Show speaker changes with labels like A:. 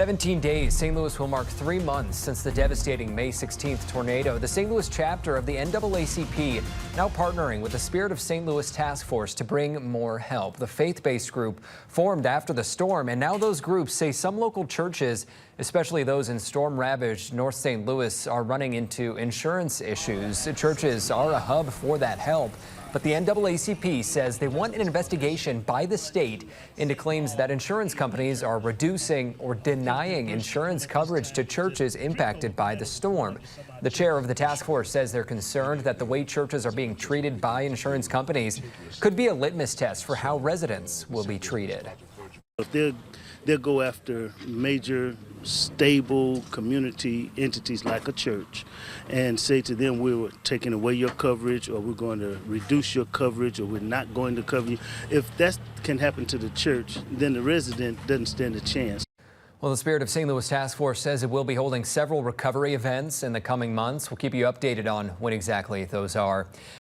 A: 17 days, St. Louis will mark 3 months since the devastating May 16th tornado. The St. Louis chapter of the NAACP now partnering with the Spirit of St. Louis Task Force to bring more help. The faith-based group formed after the storm, and now those groups say some local churches, especially those in storm-ravaged North St. Louis, are running into insurance issues. Churches are a hub for that help. But the NAACP says they want an investigation by the state into claims that insurance companies are reducing or denying insurance coverage to churches impacted by the storm. The chair of the task force says they're concerned that the way churches are being treated by insurance companies could be a litmus test for how residents will be treated.
B: They'll go after major, stable community entities like a church and say to them, we're taking away your coverage, or we're going to reduce your coverage, or we're not going to cover you. If that can happen to the church, then the resident doesn't stand a chance.
A: Well, the Spirit of St. Louis Task Force says it will be holding several recovery events in the coming months. We'll keep you updated on when exactly those are.